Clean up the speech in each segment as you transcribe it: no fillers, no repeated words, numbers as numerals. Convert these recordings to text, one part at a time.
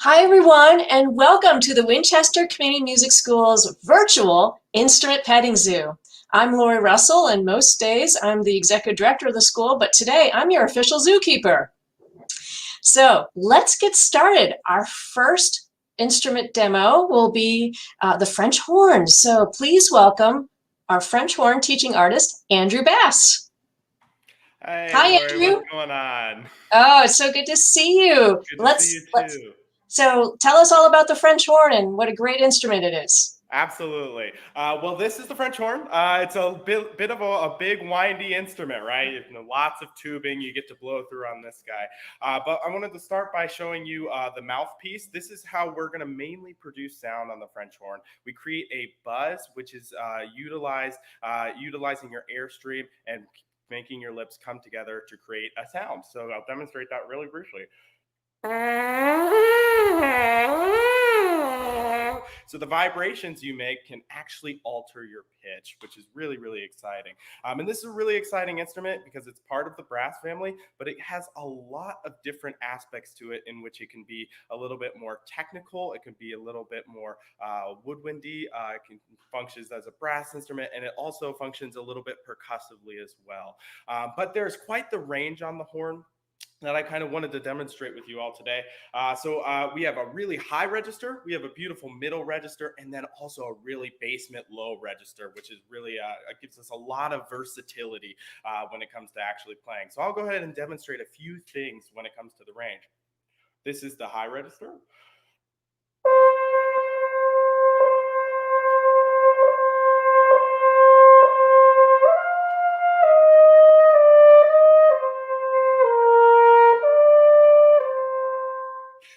Hi, everyone, and welcome to the Winchester Community Music School's virtual instrument petting zoo. I'm Lori Russell, and most days I'm the executive director of the school, but today I'm your official zookeeper. So let's get started. Our first instrument demo will be the French horn. So please welcome our French horn teaching artist, Andrew Bass. Hey, Hi, Lori, what's Andrew. going on? Oh, it's so good to see you. Good to see you Let's. too. So tell us all about the French horn and what a great instrument it is. Absolutely. Well, this is the French horn. It's a bit of a big windy instrument, right? Lots of tubing you get to blow through on this guy. But I wanted to start by showing you the mouthpiece. This is how we're going to mainly produce sound on the French horn. We create a buzz, which is utilizing your airstream and making your lips come together to create a sound. So I'll demonstrate that really briefly. So the vibrations you make can actually alter your pitch, which is really, really exciting. And this is a really exciting instrument because it's part of the brass family, but it has a lot of different aspects to it in which it can be a little bit more technical. It can be a little bit more woodwindy. It can functions as a brass instrument, and it also functions a little bit percussively as well. But there's quite the range on the horn that I kind of wanted to demonstrate with you all today. So we have a really high register, we have a beautiful middle register, and then also a really basement low register, which is really gives us a lot of versatility when it comes to actually playing. So I'll go ahead and demonstrate a few things when it comes to the range. This is the high register.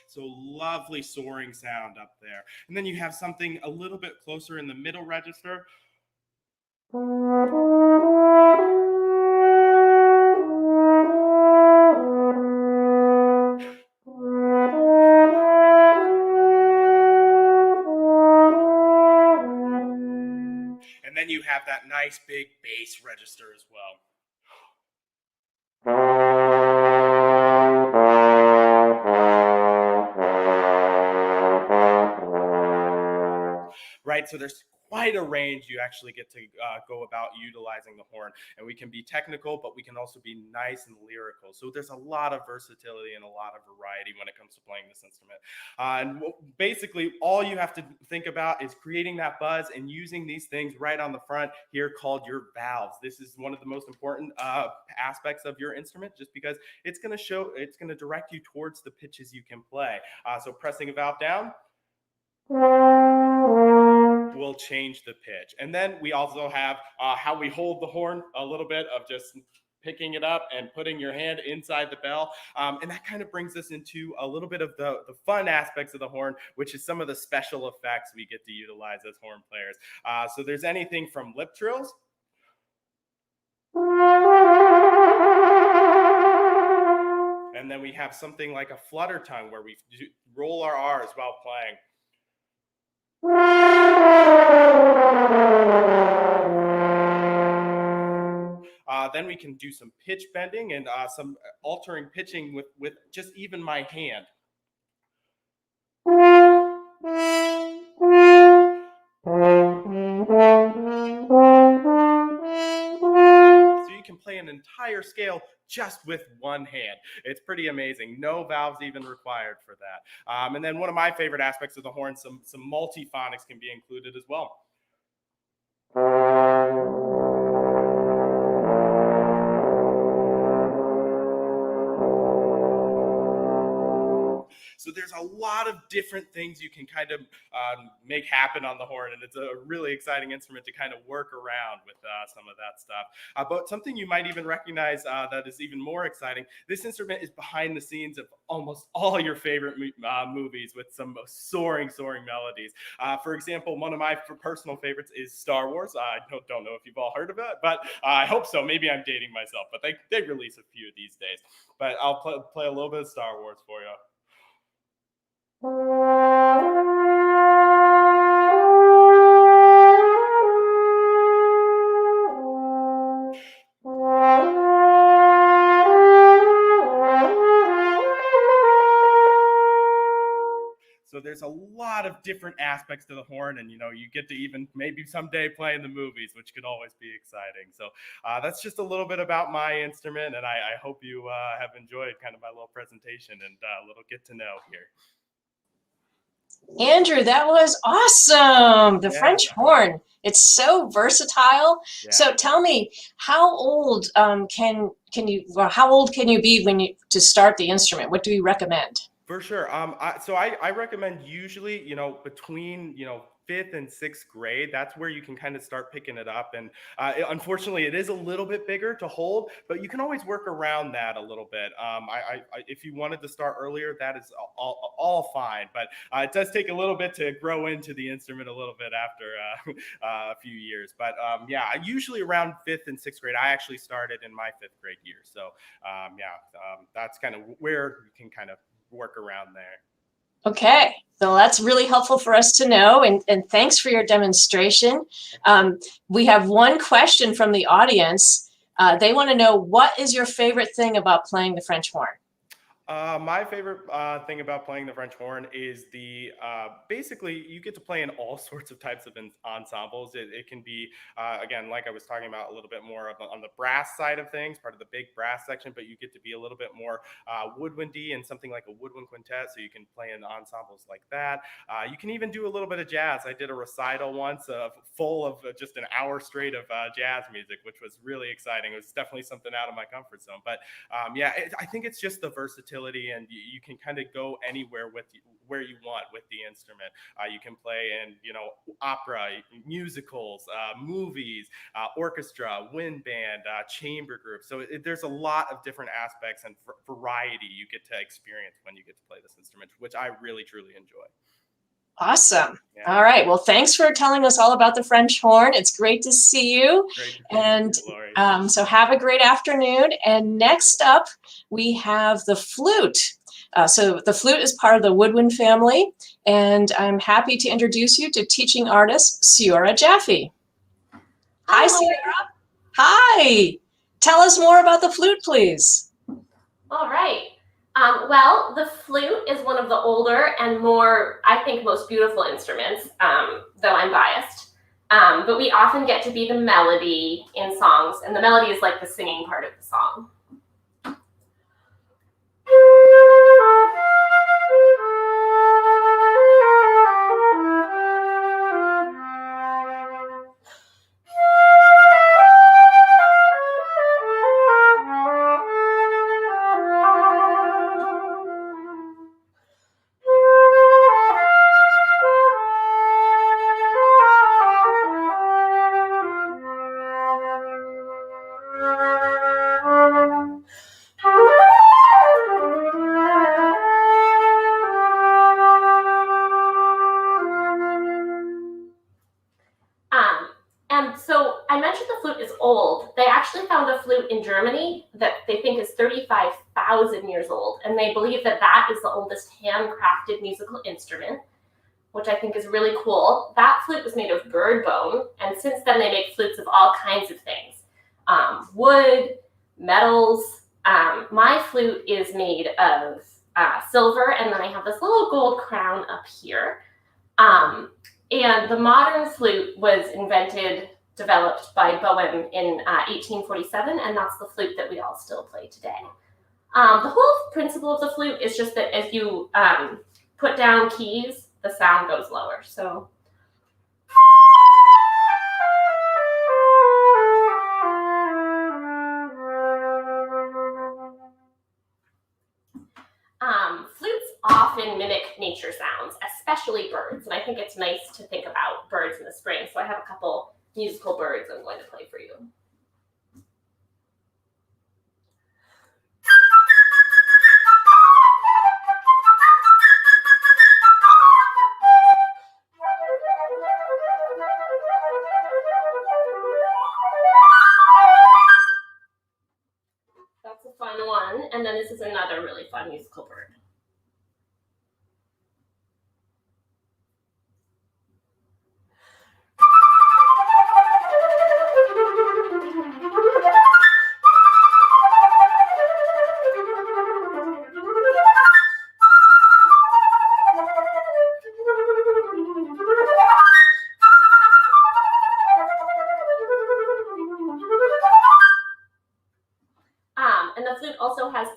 So lovely soaring sound up there. And then you have something a little bit closer in the middle register. And then you have that nice big bass register as well. Right, so there's quite a range you actually get to go about utilizing the horn, and we can be technical, but we can also be nice and lyrical. So there's a lot of versatility and a lot of variety when it comes to playing this instrument. And basically, all you have to think about is creating that buzz and using these things right on the front here called your valves. This is one of the most important aspects of your instrument, just because it's going to direct you towards the pitches you can play. So pressing a valve down will change the pitch. And then we also have how we hold the horn, a little bit of just picking it up and putting your hand inside the bell. And that kind of brings us into a little bit of the fun aspects of the horn, which is some of the special effects we get to utilize as horn players. So there's anything from lip trills. And then we have something like a flutter tongue where we roll our R's while playing. Then we can do some pitch bending and some altering pitching with just even my hand. So you can play an entire scale just with one hand. It's pretty amazing. No valves even required for that. And then one of my favorite aspects of the horn, some multiphonics can be included as well. So there's a lot of different things you can kind of make happen on the horn, and it's a really exciting instrument to kind of work around with some of that stuff. But something you might even recognize that is even more exciting, this instrument is behind the scenes of almost all your favorite movies with some soaring melodies. For example, one of my personal favorites is Star Wars. I don't know if you've all heard of it, but I hope so. Maybe I'm dating myself, but they release a few these days. But I'll play a little bit of Star Wars for you. So there's a lot of different aspects to the horn, and you get to even maybe someday play in the movies, which could always be exciting. So that's just a little bit about my instrument, and I hope you have enjoyed kind of my little presentation and a little get to know here. Andrew, that was awesome. The Yeah. French horn. It's so versatile. Yeah. So tell me, how old can you be to start the instrument? What do you recommend? For sure. I recommend usually, between, 5th and 6th grade. That's where you can kind of start picking it up. And unfortunately, it is a little bit bigger to hold, but you can always work around that a little bit. If you wanted to start earlier, that is all fine. But it does take a little bit to grow into the instrument a little bit after a few years. But usually around 5th and 6th grade. I actually started in my 5th grade year. So that's kind of where you can kind of work around there. Okay, so that's really helpful for us to know, and thanks for your demonstration. We have one question from the audience. They want to know, what is your favorite thing about playing the French horn? My favorite thing about playing the French horn is basically you get to play in all sorts of types of ensembles. It can be, again, like I was talking about a little bit more on the brass side of things, part of the big brass section, but you get to be a little bit more woodwindy and something like a woodwind quintet, so you can play in ensembles like that. You can even do a little bit of jazz. I did a recital once full of just an hour straight of jazz music, which was really exciting. It was definitely something out of my comfort zone. But I think it's just the versatility, and you can kind of go anywhere where you want with the instrument. You can play in opera, musicals, movies, orchestra, wind band, chamber group. So there's a lot of different aspects and variety you get to experience when you get to play this instrument, which I really truly enjoy. Awesome. Yeah. All right. Well, thanks for telling us all about the French horn. It's great to see you. Great to and see you, Lori. So have a great afternoon. And next up, we have the flute. So the flute is part of the woodwind family, and I'm happy to introduce you to teaching artist Ciara Jaffe. Hi, Ciara. Hi. Tell us more about the flute, please. All right. Well, the flute is one of the older and more, I think, most beautiful instruments, though I'm biased. But we often get to be the melody in songs, and the melody is like the singing part of the song. And so I mentioned the flute is old. They actually found a flute in Germany that they think is 35,000 years old. And they believe that that is the oldest handcrafted musical instrument, which I think is really cool. That flute was made of bird bone. And since then, they make flutes of all kinds of things. Wood, metals. My flute is made of silver. And then I have this little gold crown up here. And the modern flute was developed by Bowen in 1847, and that's the flute that we all still play today. The whole principle of the flute is just that as you put down keys, the sound goes lower. So. Flutes often mimic nature sounds, especially birds, and I think it's nice to think about birds in the spring. So I have a couple musical birds I'm going to play for you. That's a fun one, and then this is another really fun musical bird.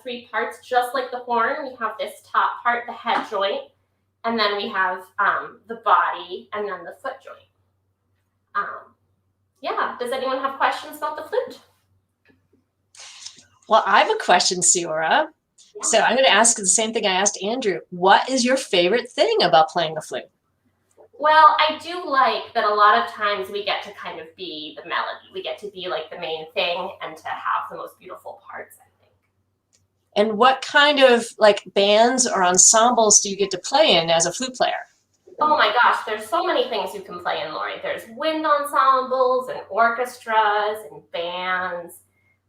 three parts, just like the horn. We have this top part, the head joint, and then we have the body, and then the foot joint. Yeah, does anyone have questions about the flute? Well, I have a question, Ciora. Yeah. So I'm going to ask the same thing I asked Andrew. What is your favorite thing about playing the flute? Well, I do like that a lot of times we get to kind of be the melody. We get to be like the main thing and to have the most beautiful parts, I think. And what kind of like bands or ensembles do you get to play in as a flute player? Oh my gosh, there's so many things you can play in, Lori. There's wind ensembles and orchestras and bands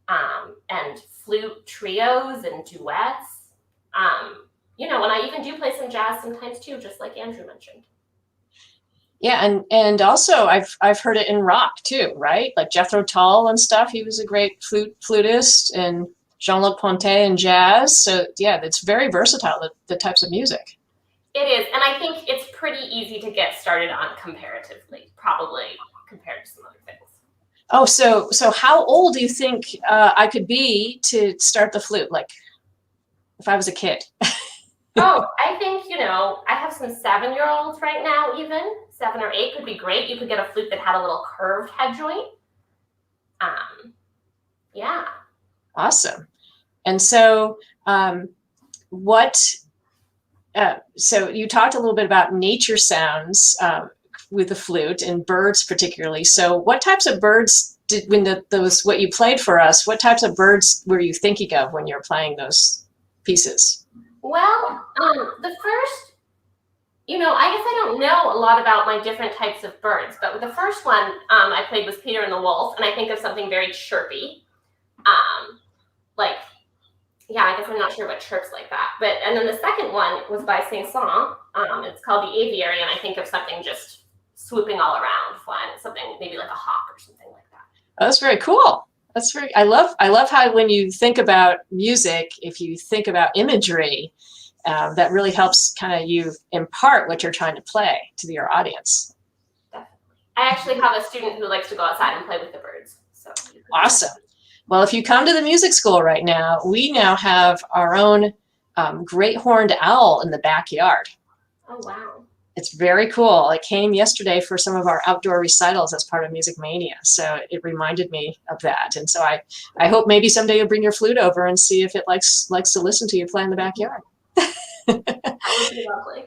and flute trios and duets. You know, and I even do play some jazz sometimes too, just like Andrew mentioned. Yeah, and also I've heard it in rock too, right? Like Jethro Tull and stuff. He was a great flutist, and Jean-Luc Ponty in jazz. So yeah, it's very versatile, the types of music. It is, and I think it's pretty easy to get started on comparatively, probably compared to some other things. Oh, so how old do you think I could be to start the flute? Like if I was a kid? Oh, I think, you know, I have some 7-year-olds right now even. 7 or 8 could be great. You could get a flute that had a little curved head joint. Yeah. Awesome. And so so you talked a little bit about nature sounds with the flute and birds particularly. So what types of birds what you played for us, what types of birds were you thinking of when you were playing those pieces? Well, the first, you know, I guess I don't know a lot about my different types of birds, but with the first one I played was Peter and the Wolf, and I think of something very chirpy. Like, yeah, I guess I'm not sure what chirps like that. And then the second one was by Saint-Saëns. It's called The Aviary, and I think of something just swooping all around, flying, something maybe like a hawk or something like that. Oh, that's very cool. That's very. I love how when you think about music, if you think about imagery, that really helps kind of you impart what you're trying to play to your audience. Definitely. I actually have a student who likes to go outside and play with the birds. So awesome. Well, if you come to the music school right now, we now have our own great horned owl in the backyard. Oh, wow. It's very cool. It came yesterday for some of our outdoor recitals as part of Music Mania. So it reminded me of that. And so I hope maybe someday you'll bring your flute over and see if it likes to listen to you play in the backyard. That would be lovely.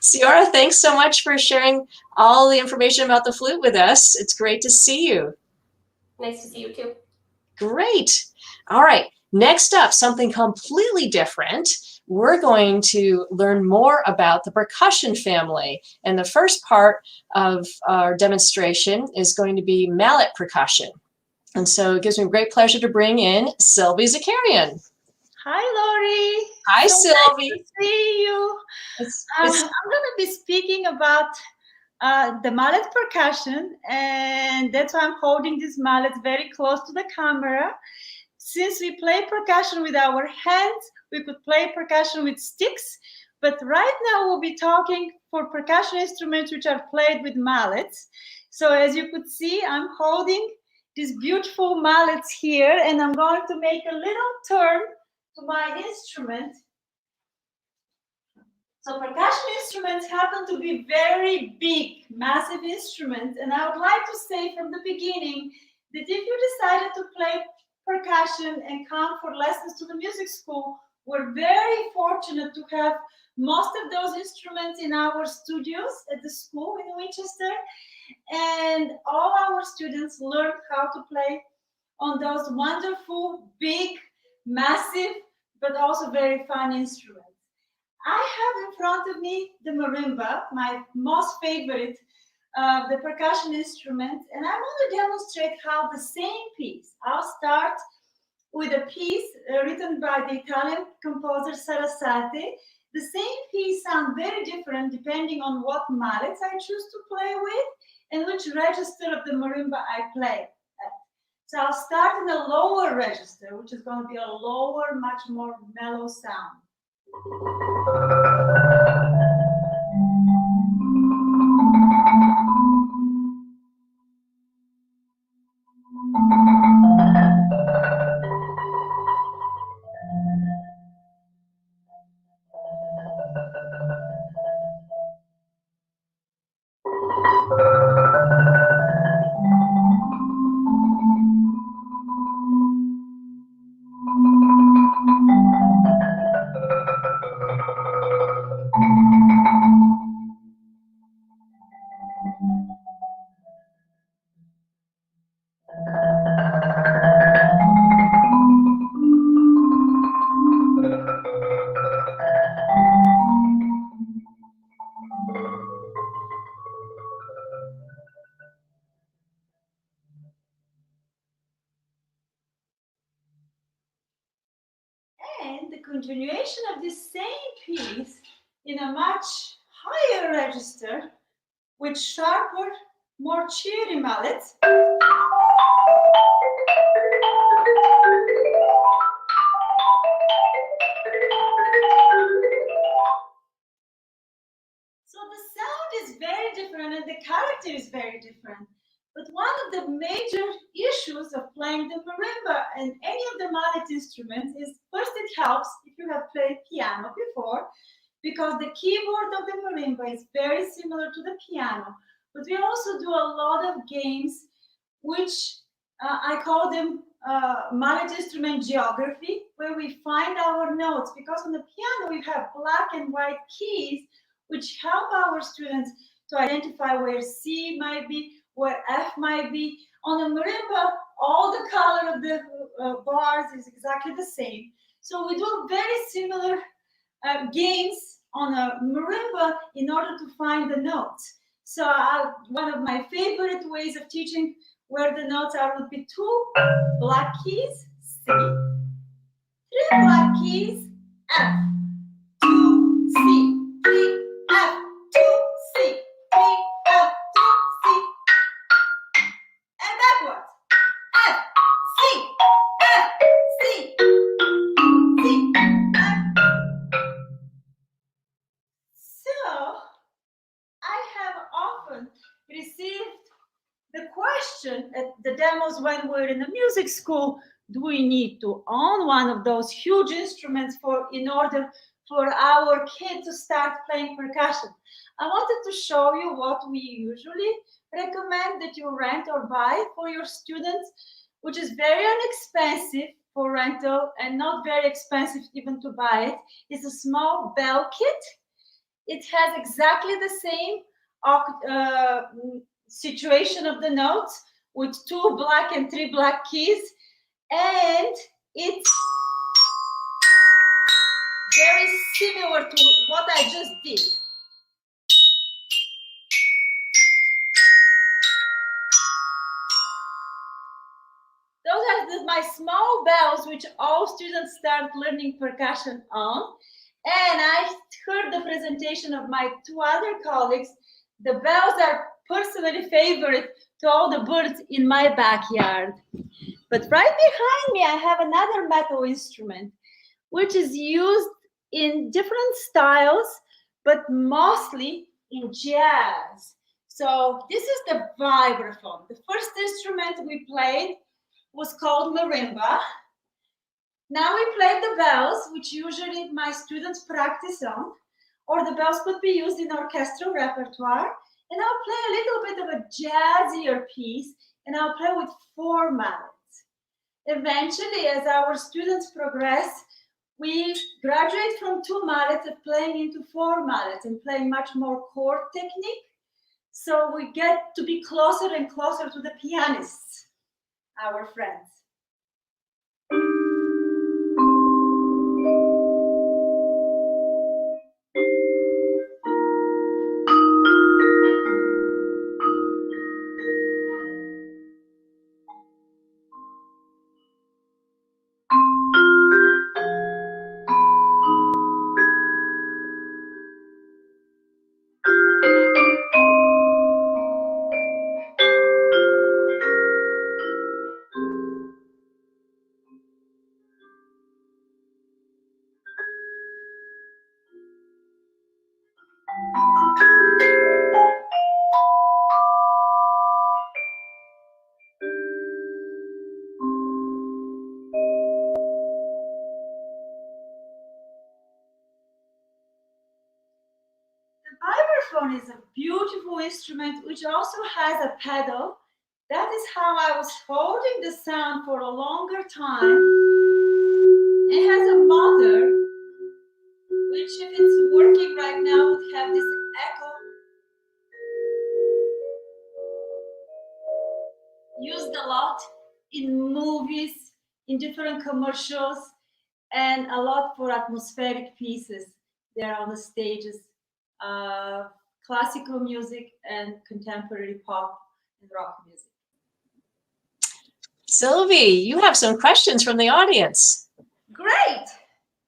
Ciora, thanks so much for sharing all the information about the flute with us. It's great to see you. Nice to see you too. Great. All right. Next up, something completely different. We're going to learn more about the percussion family. And the first part of our demonstration is going to be mallet percussion. And so it gives me great pleasure to bring in Sylvie Zakarian. Hi, Lori. Hi, so Sylvie. Nice to see you. I'm going to be speaking about the mallet percussion, and that's why I'm holding this mallet very close to the camera. Since we play percussion with our hands, we could play percussion with sticks, but right now we'll be talking for percussion instruments which are played with mallets. So as you could see, I'm holding these beautiful mallets here, and I'm going to make a little turn to my instrument. So percussion instruments happen to be very big, massive instruments, and I would like to say from the beginning that if you decided to play percussion and come for lessons to the music school, we're very fortunate to have most of those instruments in our studios at the school in Winchester, and all our students learn how to play on those wonderful, big, massive, but also very fun instruments. I have in front of me the marimba, my most favorite the percussion instrument, and I want to demonstrate how the same piece, I'll start with a piece written by the Italian composer Sarasate. The same piece sounds very different depending on what mallets I choose to play with and which register of the marimba I play at. So I'll start in a lower register, which is going to be a lower, much more mellow sound. continuation of this same piece in a much higher register with sharper, more cheery mallets. So the sound is very different and the character is very different. But one of the major issues of playing the marimba and any of the mallet instruments is, first, it helps if you have played piano before, because the keyboard of the marimba is very similar to the piano. But we also do a lot of games, which I call them mallet instrument geography, where we find our notes, because on the piano we have black and white keys, which help our students to identify where C might be, where F might be. On the marimba, all the color of the bars is exactly the same. So we do very similar games on a marimba in order to find the notes. So one of my favorite ways of teaching where the notes are would be 2 black keys, C, 3 black keys, F, 2, C, 3, F, 2, C, 3, F, 2, C, and backwards. F, C, F, C, C, F. So I have often received the question at the demos when we're in the music school, do we need to own one of those huge instruments in order for our kid to start playing percussion? I wanted to show you what we usually recommend that you rent or buy for your students, which is very inexpensive for rental and not very expensive even to buy it. It's a small bell kit. It has exactly the same situation of the notes with 2 black and 3 black keys, and it's very similar to what I just did. Those are my small bells, which all students start learning percussion on. And I heard the presentation of my 2 other colleagues. The bells are personally favorite to all the birds in my backyard. But right behind me, I have another metal instrument, which is used in different styles, but mostly in jazz. So this is the vibraphone. The first instrument we played was called marimba. Now we play the bells, which usually my students practice on, or the bells could be used in orchestral repertoire. And I'll play a little bit of a jazzier piece, and I'll play with 4 mallets. Eventually, as our students progress, we graduate from 2 mallets of playing into 4 mallets and playing much more chord technique. So we get to be closer and closer to the pianists, our friends. Vibraphone is a beautiful instrument which also has a pedal. That is how I was holding the sound for a longer time. It has a motor, which if it's working right now would have this echo. Used a lot in movies, in different commercials, and a lot for atmospheric pieces there on the stages. Classical music and contemporary pop and rock music. Sylvie, you have some questions from the audience. Great!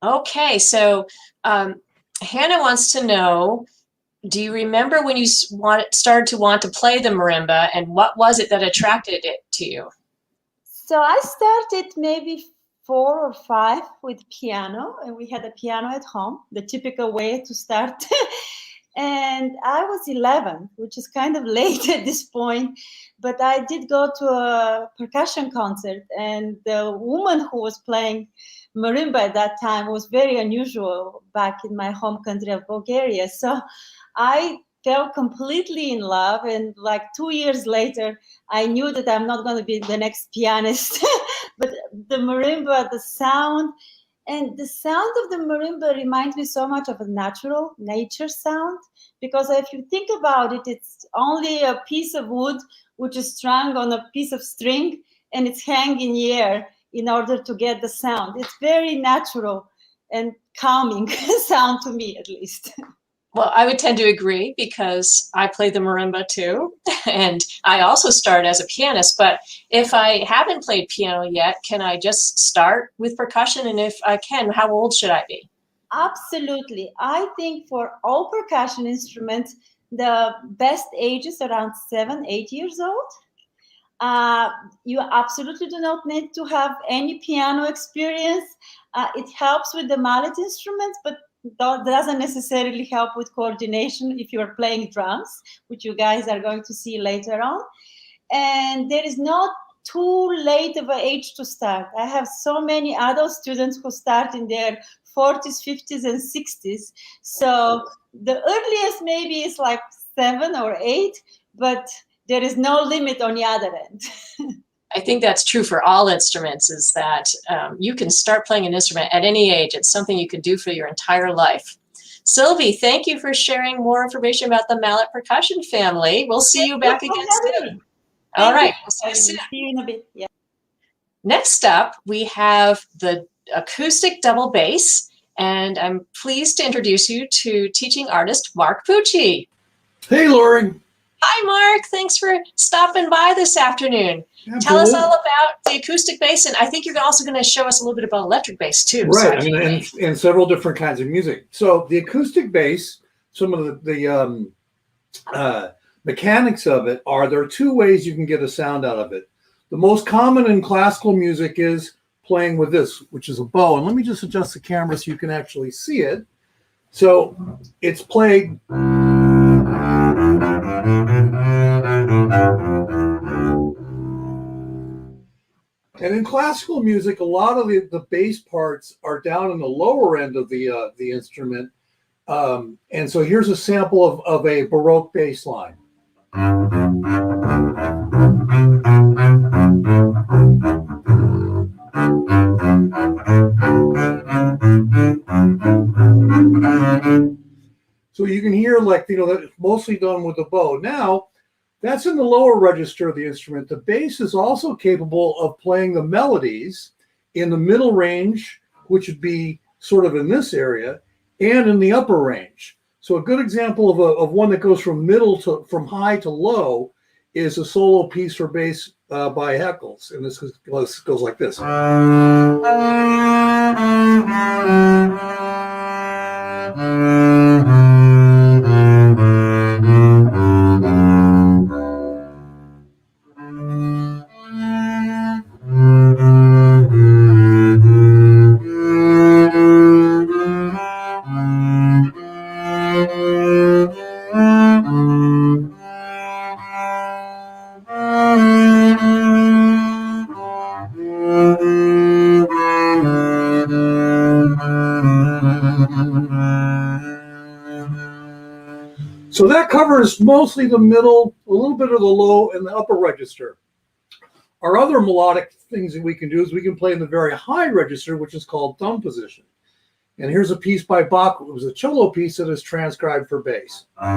Okay, so Hannah wants to know, do you remember when you started to want to play the marimba, and what was it that attracted it to you? So I started maybe 4 or 5 with piano, and we had a piano at home, the typical way to start. And I was 11, which is kind of late at this point, but I did go to a percussion concert, and the woman who was playing marimba at that time was very unusual back in my home country of Bulgaria. So I fell completely in love, and like 2 years later, I knew that I'm not going to be the next pianist, but the marimba, the sound of the marimba reminds me so much of a natural nature sound, because if you think about it, it's only a piece of wood which is strung on a piece of string, and it's hanging in the air in order to get the sound. It's very natural and calming sound to me, at least. Well, I would tend to agree because I play the marimba too, and I also started as a pianist. But if I haven't played piano yet, can I just start with percussion? And if I can, how old should I be? Absolutely. I think for all percussion instruments, the best age is around 7, 8 years old. You absolutely do not need to have any piano experience. It helps with the mallet instruments, but that doesn't necessarily help with coordination if you're playing drums, which you guys are going to see later on. And there is not too late of an age to start. I have so many adult students who start in their 40s, 50s, and 60s. So the earliest maybe is like 7 or 8, but there is no limit on the other end. I think that's true for all instruments, is that you can start playing an instrument at any age. It's something you can do for your entire life. Sylvie, thank you for sharing more information about the Mallet percussion family. We'll see you back again soon. All right, we'll see you soon. See you in a bit. Yeah. Next up, we have the acoustic double bass, and I'm pleased to introduce you to teaching artist Mark Pucci. Hey, Lori. Hi, Mark. Thanks for stopping by this afternoon. Absolutely. Tell us all about the acoustic bass, and I think you're also going to show us a little bit about electric bass too. Right, and several different kinds of music. So the acoustic bass, some of the mechanics of it are, there are 2 ways you can get a sound out of it. The most common in classical music is playing with this, which is a bow. And let me just adjust the camera so you can actually see it. So it's played. And in classical music, a lot of the bass parts are down in the lower end of the instrument. And so here's a sample of a Baroque bass line. So you can hear, like, that it's mostly done with the bow. Now, that's in the lower register of the instrument. The bass is also capable of playing the melodies in the middle range, which would be sort of in this area, and in the upper range. So a good example of one that goes from high to low is a solo piece for bass by Heckles, and this goes like this. So that covers mostly the middle, a little bit of the low and the upper register. Our other melodic things that we can do is we can play in the very high register, which is called thumb position. And here's a piece by Bach. It was a cello piece that is transcribed for bass. And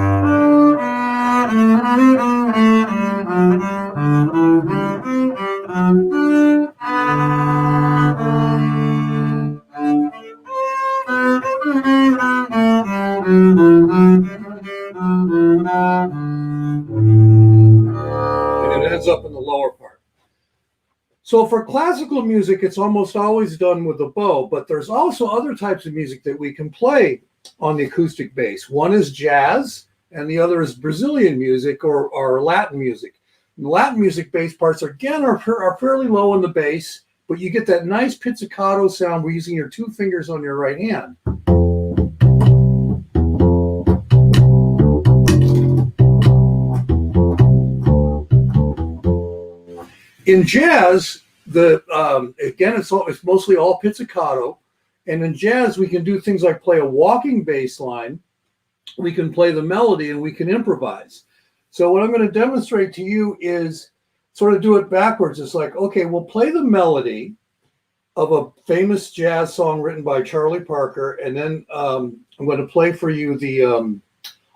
it ends up in the lower part. So for classical music, it's almost always done with the bow, but there's also other types of music that we can play on the acoustic bass. One is jazz, and the other is Brazilian music or Latin music. And the Latin music bass parts, again, are fairly low in the bass, but you get that nice pizzicato sound using your two fingers on your right hand. In jazz, again, it's mostly all pizzicato. And in jazz, we can do things like play a walking bass line, we can play the melody, and we can improvise. So what I'm going to demonstrate to you is sort of do it backwards. It's like, okay, we'll play the melody of a famous jazz song written by Charlie Parker, and then I'm going to play for you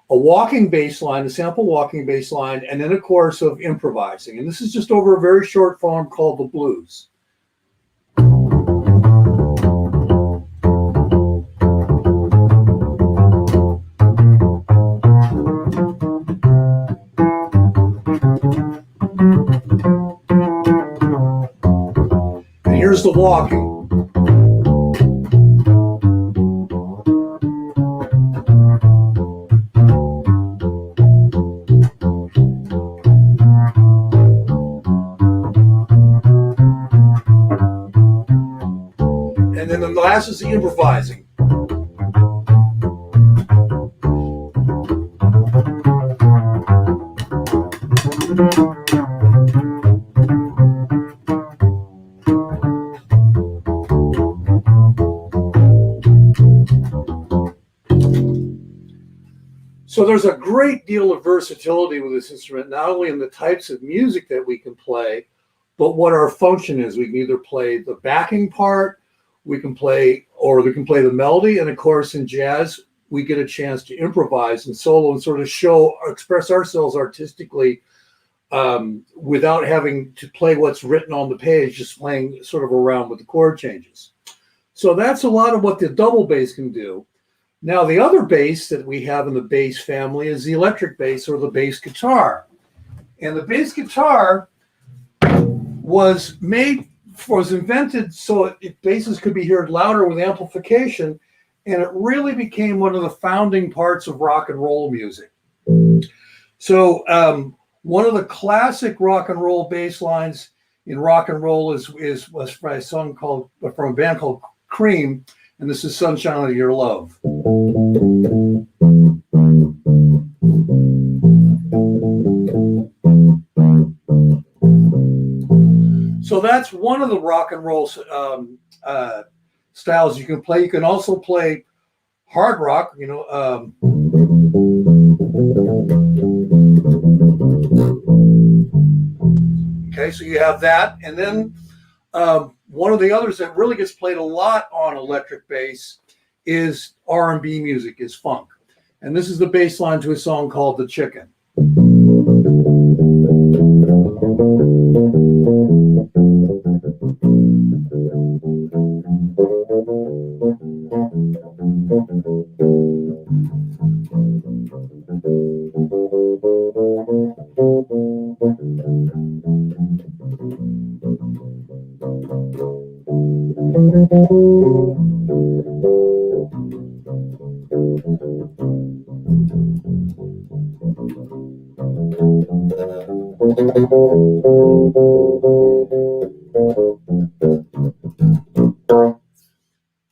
a walking bass line, a sample walking bass line, and then a chorus of improvising. And this is just over a very short form called the blues. And here's the walking. And then the last is the improvising. So there's a great deal of versatility with this instrument, not only in the types of music that we can play, but what our function is. We can either play the backing part, we can play the melody, and of course in jazz we get a chance to improvise and solo and sort of express ourselves artistically without having to play what's written on the page, just playing sort of around with the chord changes. So that's a lot of what the double bass can do. Now the other bass that we have in the bass family is the electric bass or the bass guitar. And the bass guitar was invented so basses could be heard louder with amplification, and it really became one of the founding parts of rock and roll music. So one of the classic rock and roll bass lines in rock and roll was from a band called Cream, and this is Sunshine of Your Love. So that's one of the rock and roll styles you can play. You can also play hard rock, okay, so you have that. And then one of the others that really gets played a lot on electric bass is R&B music, is funk. And this is the bass line to a song called The Chicken.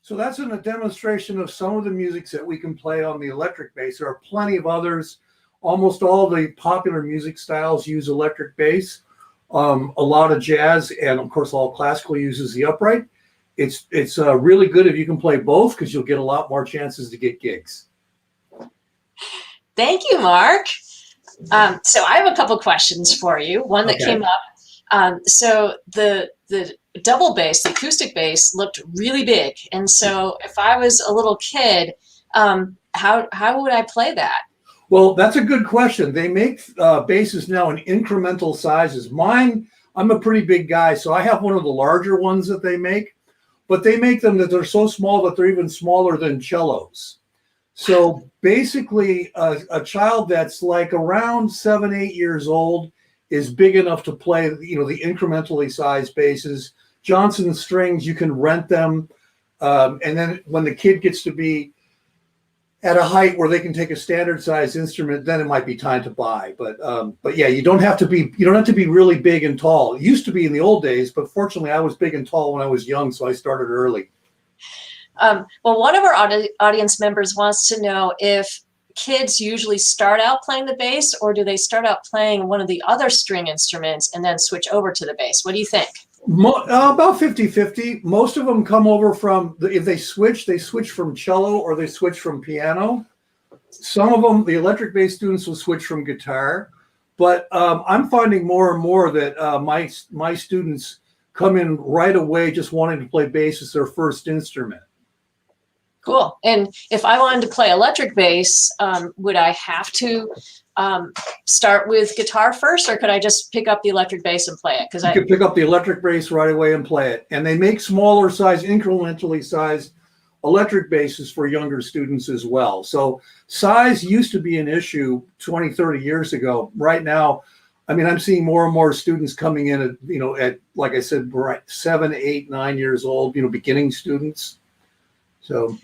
So that's a demonstration of some of the musics that we can play on the electric bass. There are plenty of others. Almost all the popular music styles use electric bass. A lot of jazz and, of course, all classical uses the upright. It's really good if you can play both, because you'll get a lot more chances to get gigs. Thank you, Mark. So I have a couple questions for you. One that came up. So the double bass, the acoustic bass, looked really big, and so if I was a little kid, how would I play that? Well, that's a good question. They make basses now in incremental sizes. Mine, I'm a pretty big guy, so I have one of the larger ones that they make, but they make them that they're so small that they're even smaller than cellos. So basically, a child that's like around 7, 8 years old is big enough to play, the incrementally sized basses. Johnson strings, you can rent them. And then when the kid gets to be at a height where they can take a standard size instrument, then it might be time to buy. But yeah, you don't have to be really big and tall. It used to be in the old days, but fortunately I was big and tall when I was young, so I started early. Well, one of our audience members wants to know if kids usually start out playing the bass, or do they start out playing one of the other string instruments and then switch over to the bass? What do you think? About 50-50. Most of them come over from, if they switch from cello or they switch from piano. Some of them, the electric bass students, will switch from guitar. But I'm finding more and more that my students come in right away just wanting to play bass as their first instrument. Cool. And if I wanted to play electric bass, would I have to start with guitar first, or could I just pick up the electric bass and play it? Because you could pick up the electric bass right away and play it. And they make smaller size, incrementally sized electric basses for younger students as well. So size used to be an issue 20, 30 years ago. Right now, I mean, I'm seeing more and more students coming in at like I said, 7, 8, 9 years old, beginning students. So,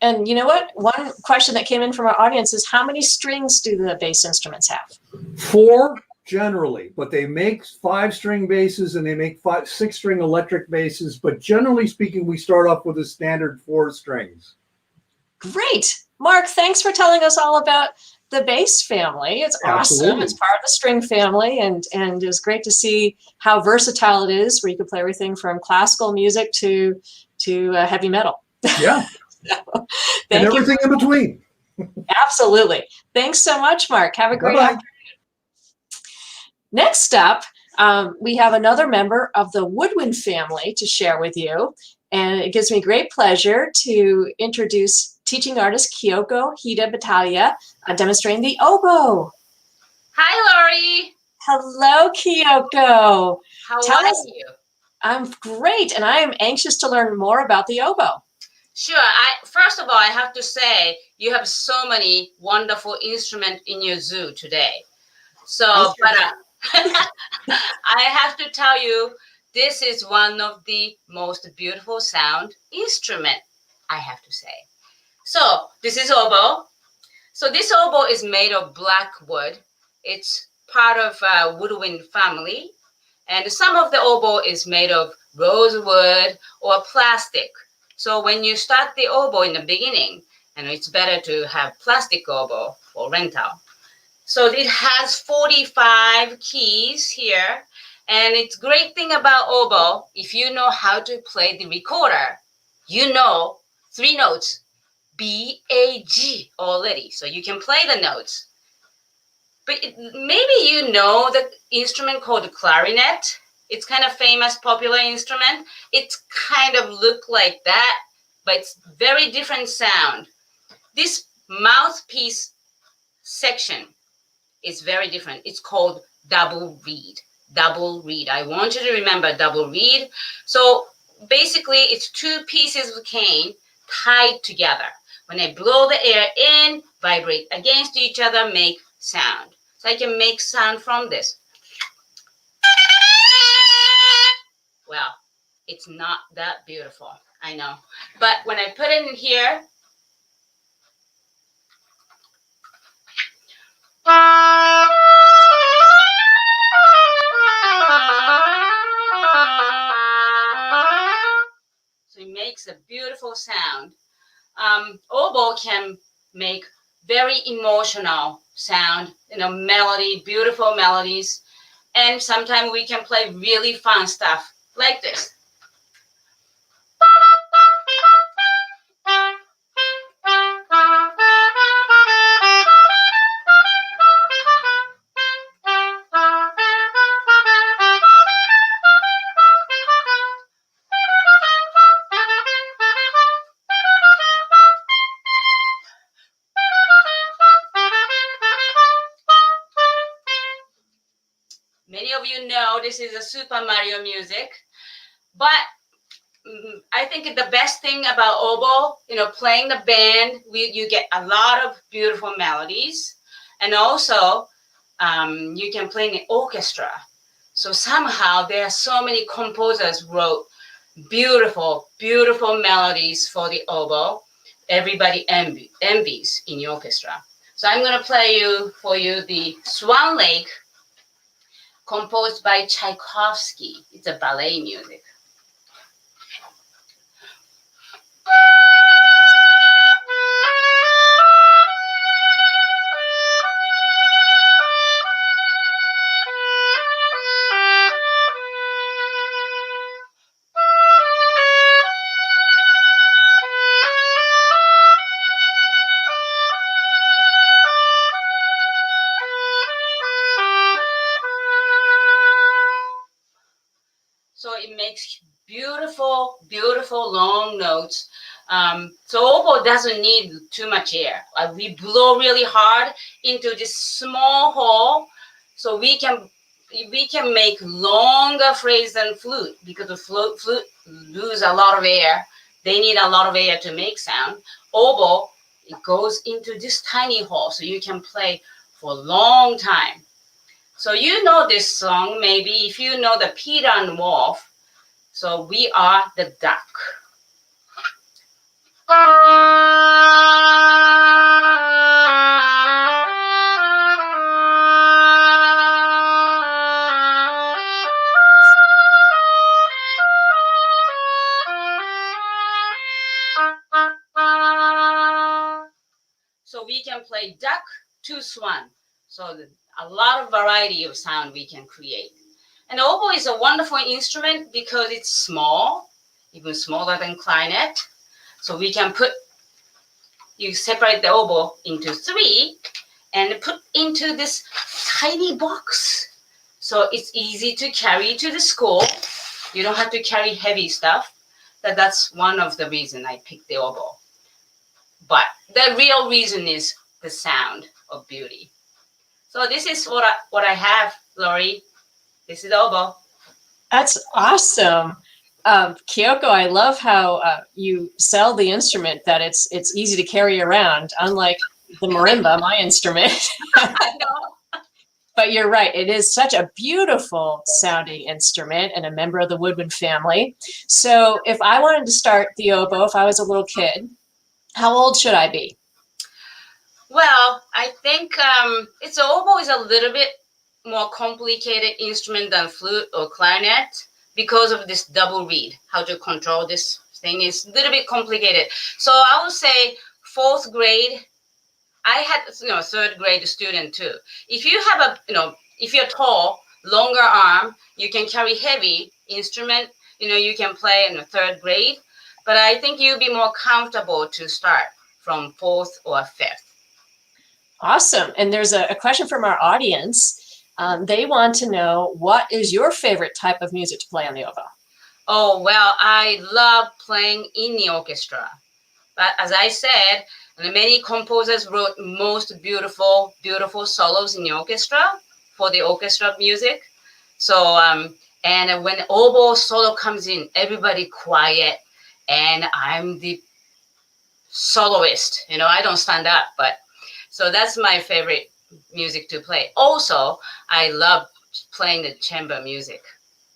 and you know what? One question that came in from our audience is, how many strings do the bass instruments have? 4 generally, but they make 5-string basses and they make 6-string electric basses. But generally speaking, we start off with a standard 4 strings. Great. Mark, thanks for telling us all about the bass family. It's awesome. Absolutely. It's part of the string family, and it was great to see how versatile it is, where you can play everything from classical music to heavy metal. Yeah. And everything in between. Absolutely. Thanks so much, Mark. Have a great Bye-bye. afternoon. Next up, we have another member of the woodwind family to share with you. And it gives me great pleasure to introduce teaching artist Kyoko Hida Battaglia demonstrating the oboe. Hi, Lori. Hello, Kyoko. How Tell are us- you? I'm great, and I am anxious to learn more about the oboe. Sure. First of all, I have to say you have so many wonderful instruments in your zoo today. So, but I have to tell you, this is one of the most beautiful sound instrument, I have to say. So this is oboe. So this oboe is made of black wood. It's part of woodwind family. And some of the oboe is made of rosewood or plastic. So when you start the oboe in the beginning, and it's better to have plastic oboe for rental. So it has 45 keys here. And it's great thing about oboe, if you know how to play the recorder, you know 3 notes, B, A, G already. So you can play the notes. But maybe you know the instrument called clarinet. It's kind of famous, popular instrument. It's kind of look like that, but it's very different sound. This mouthpiece section is very different. It's called double reed. Double reed. I want you to remember double reed. So basically, it's 2 pieces of cane tied together. When I blow the air in, vibrate against each other, make sound. So I can make sound from this. Well, it's not that beautiful, I know. But when I put it in here, so it makes a beautiful sound. Oboe can make very emotional sound, melody, beautiful melodies. And sometimes we can play really fun stuff like this. Many of you know this is a Super Mario music, but I think the best thing about oboe, playing the band, you get a lot of beautiful melodies. And also, you can play in an orchestra. So somehow there are so many composers wrote beautiful, beautiful melodies for the oboe. Everybody envies in the orchestra. So I'm going to play for you the Swan Lake, composed by Tchaikovsky. It's a ballet music. So it makes beautiful, beautiful long notes. So oboe doesn't need too much air. We blow really hard into this small hole, so we can make longer phrase than flute, because the flute lose a lot of air. They need a lot of air to make sound. Oboe, it goes into this tiny hole, so you can play for a long time. So you know this song, maybe, if you know the Peter and Wolf. So we are the duck. So we can play duck to swan. So a lot of variety of sound we can create. And oboe is a wonderful instrument because it's small, even smaller than clarinet. So we can you separate the oboe into 3 and put into this tiny box. So it's easy to carry to the school. You don't have to carry heavy stuff. That's one of the reasons I picked the oboe. But the real reason is the sound of beauty. So this is what I have, Lori. This is oboe. That's awesome. Kyoko, I love how you sell the instrument, that it's easy to carry around, unlike the marimba, my instrument. I know. But you're right. It is such a beautiful sounding instrument and a member of the woodwind family. So if I wanted to start the oboe, if I was a little kid, how old should I be? Well, I think oboe is a little bit more complicated instrument than flute or clarinet because of this double reed. How to control this thing is a little bit complicated. So I would say 4th grade. I had 3rd grade student too. If you have if you're tall, longer arm, you can carry heavy instrument. You can play in the 3rd grade. But I think you'll be more comfortable to start from 4th or 5th. Awesome. And there's a question from our audience. They want to know, what is your favorite type of music to play on the oboe? Oh, well, I love playing in the orchestra. But as I said, many composers wrote most beautiful, beautiful solos in the orchestra for the orchestra music. So, and when oboe solo comes in, everybody quiet, and I'm the soloist. I don't stand up, but so that's my favorite music to play. Also, I love playing the chamber music.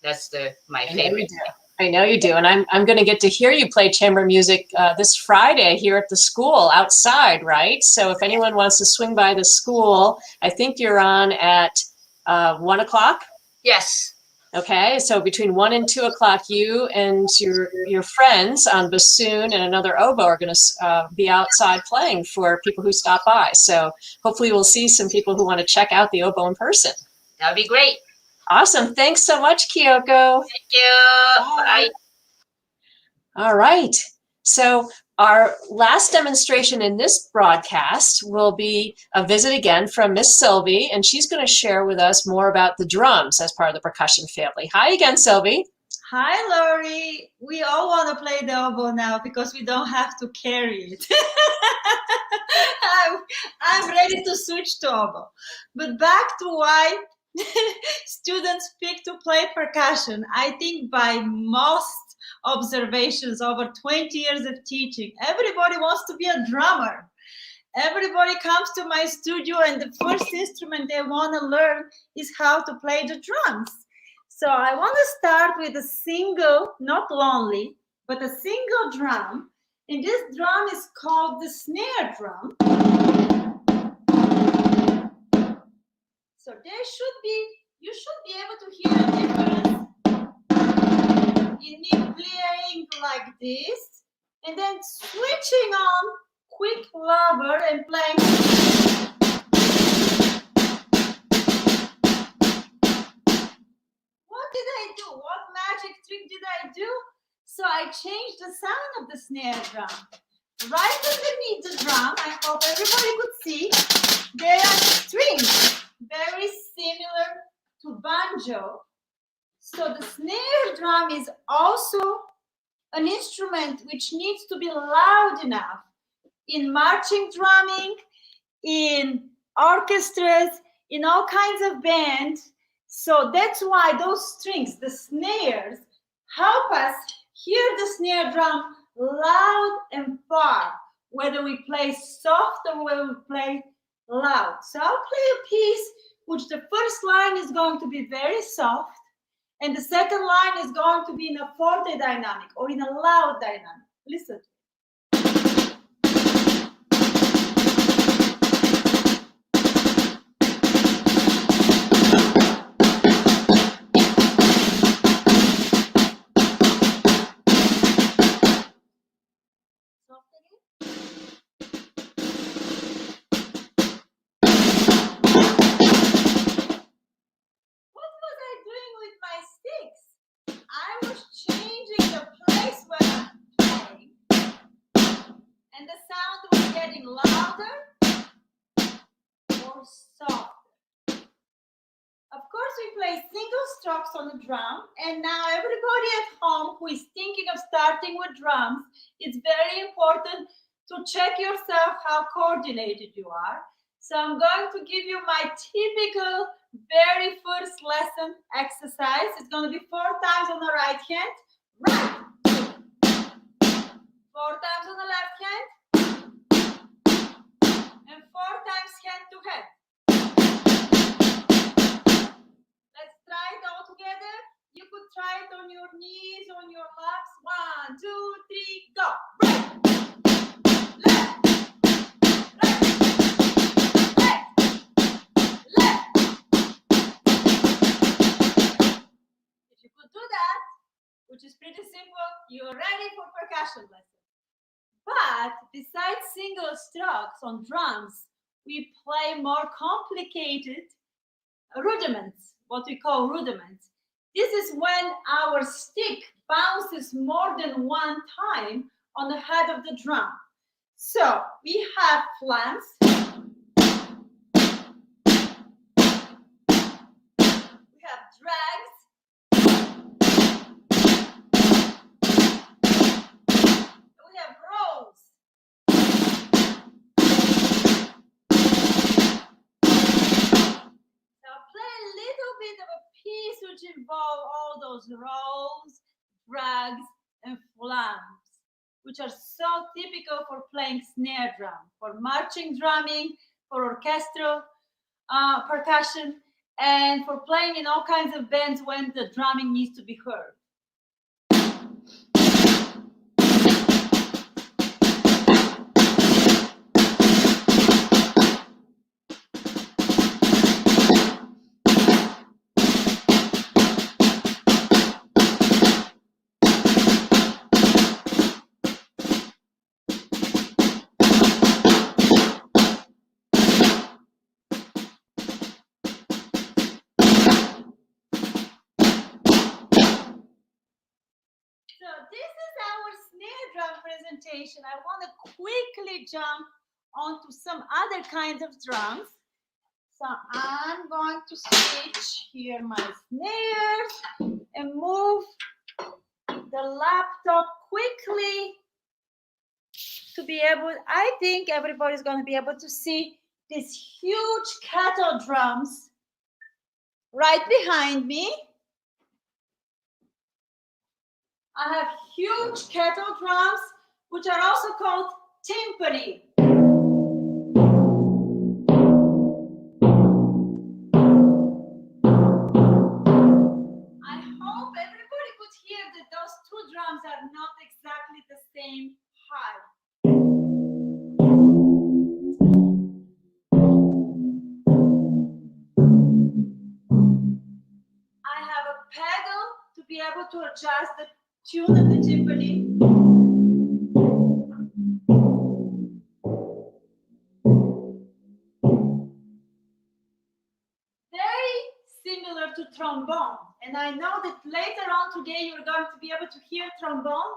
That's my favorite. I know you do. And I'm going to get to hear you play chamber music this Friday here at the school outside, right? So if anyone wants to swing by the school, I think you're on at 1 o'clock. Yes. Okay, so between 1 and 2 o'clock, you and your friends on bassoon and another oboe are going to be outside playing for people who stop by. So hopefully we'll see some people who want to check out the oboe in person. That would be great. Awesome. Thanks so much, Kyoko. Thank you. Bye. All right. So our last demonstration in this broadcast will be a visit again from Miss Sylvie, and she's going to share with us more about the drums as part of the percussion family. Hi again, Sylvie. Hi, Lori. We all want to play the oboe now because we don't have to carry it. I'm ready to switch to oboe. But back to why students pick to play percussion. I think by most observations over 20 years of teaching, everybody wants to be a drummer. everybody comes to my studio and the first instrument they want to learn is how to play the drums. So I want to start with a single, not lonely, but a single drum. And this drum is called the snare drum. So you should be able to hear a difference in me playing like this, and then switching on quick lever and playing. What did I do? What magic trick did I do? So I changed the sound of the snare drum. Right underneath the drum, I hope everybody could see, there are strings, very similar to banjo. So the snare drum is also an instrument which needs to be loud enough in marching drumming, in orchestras, in all kinds of bands. So that's why those strings, the snares, help us hear the snare drum loud and far, whether we play soft or whether we play loud. So I'll play a piece which the first line is going to be very soft, and the second line is going to be in a forte dynamic or in a loud dynamic. Listen. And the sound was getting louder or softer. Of course, we play single strokes on the drum, and now everybody at home who is thinking of starting with drums, it's very important to check yourself how coordinated you are. So I'm going to give you my typical very first lesson exercise. It's going to be 4 times on the right hand, right. 4 times on the left hand, and 4 times hand to hand. Let's try it all together. You could try it on your knees, on your laps. 1, 2, 3, go. Right, left, right, left, left. If you could do that, which is pretty simple, you're ready for percussion lesson. But besides single strokes on drums, we play more complicated rudiments, what we call rudiments. This is when our stick bounces more than 1 time on the head of the drum. So we have flams. We have drags. We have rolls. Now play a little bit of a piece which involve all those rolls, drags, and flams, which are so typical for playing snare drum, for marching drumming, for orchestral percussion, and for playing in all kinds of bands when the drumming needs to be heard. So this is our snare drum presentation. I want to quickly jump onto some other kinds of drums. So I'm going to switch here my snares and move the laptop quickly to be able, I think everybody's going to be able to see these huge kettle drums right behind me. I have huge kettle drums, which are also called timpani. be able to adjust the tune of the timpani. Very similar to trombone. And I know that later on today you're going to be able to hear trombone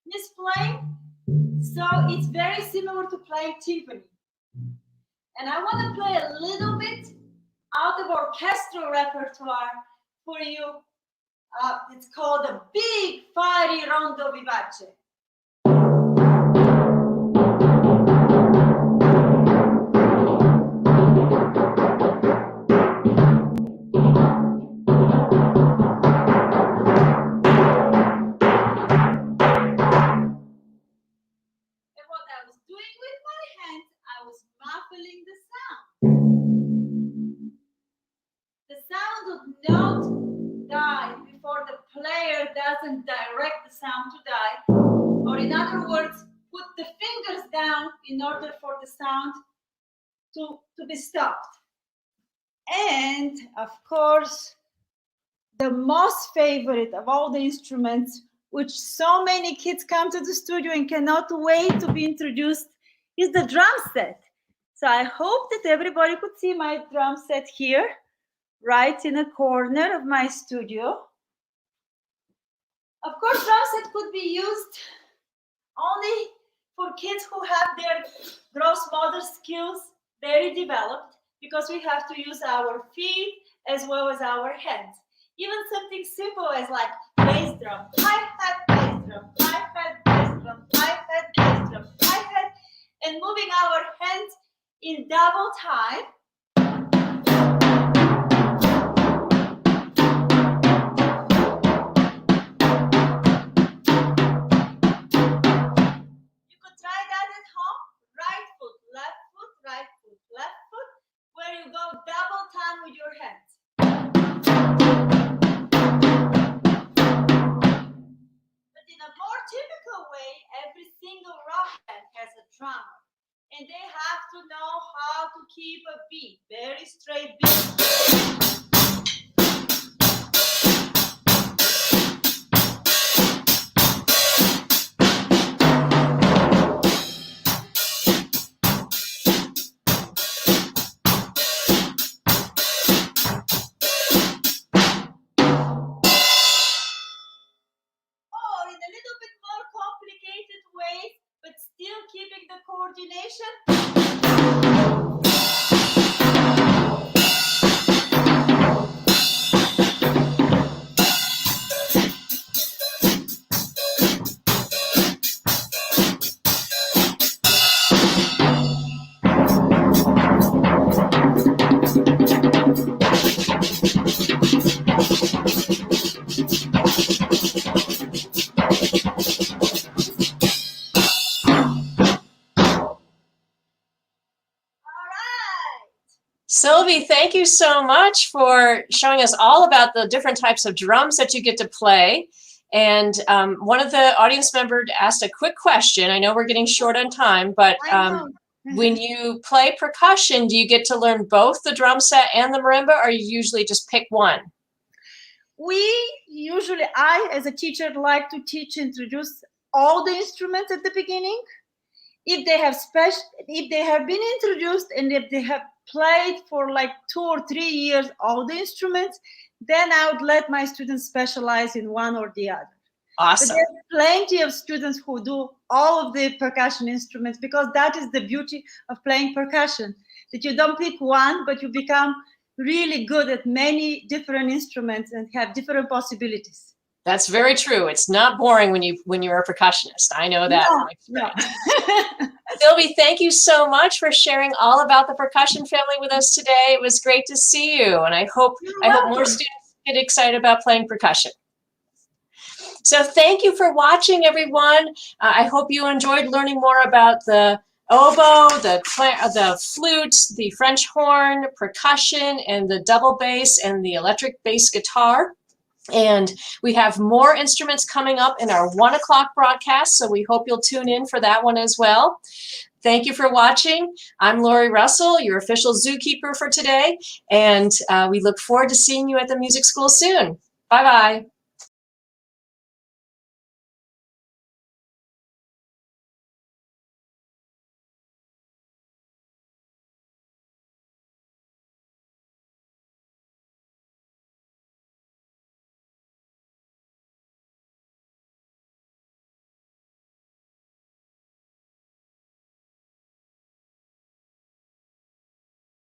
Miss playing. So it's very similar to playing timpani. And I want to play a little bit out of orchestral repertoire for you. It's called a big fiery rondo vivace. Muffling the sound. The sound would not die before the player doesn't direct the sound to die, or in other words, put the fingers down in order for the sound to be stopped. And of course, the most favorite of all the instruments, which so many kids come to the studio and cannot wait to be introduced, is the drum set. So I hope that everybody could see my drum set here, right in a corner of my studio. Of course, drum set could be used only for kids who have their gross motor skills very developed, because we have to use our feet as well as our hands. Even something simple as like bass drum, hi-hat, bass drum, hi-hat, bass drum, hi-hat, bass drum, hi-hat, and moving our hands in double time. You could try that at home. Right foot, left foot, right foot, left foot, where you go double time with your hands. But in a more typical way, every single rock band has a drummer. And they have to know how to keep a beat, very straight beat. Or in a little bit more complicated way, but still keeping the coordination. Sylvie, thank you so much for showing us all about the different types of drums that you get to play. And one of the audience members asked a quick question. I know we're getting short on time, but when you play percussion, do you get to learn both the drum set and the marimba, or you usually just pick one? I, as a teacher, like to introduce all the instruments at the beginning. If they have been introduced and if they have played for like 2 or 3 years all the instruments, then I would let my students specialize in one or the other. Awesome. But there's plenty of students who do all of the percussion instruments, because that is the beauty of playing percussion, that you don't pick one, but you become really good at many different instruments and have different possibilities. That's very true. It's not boring when you're a percussionist. I know that. No. Sylvie, thank you so much for sharing all about the percussion family with us today. It was great to see you, and I hope more students get excited about playing percussion. So thank you for watching, everyone. I hope you enjoyed learning more about the oboe, the flute, the French horn, percussion, and the double bass and the electric bass guitar. And we have more instruments coming up in our 1 o'clock broadcast, so we hope you'll tune in for that one as well. Thank you for watching. I'm Lori Russell, your official zookeeper for today, and we look forward to seeing you at the music school soon. Bye-bye.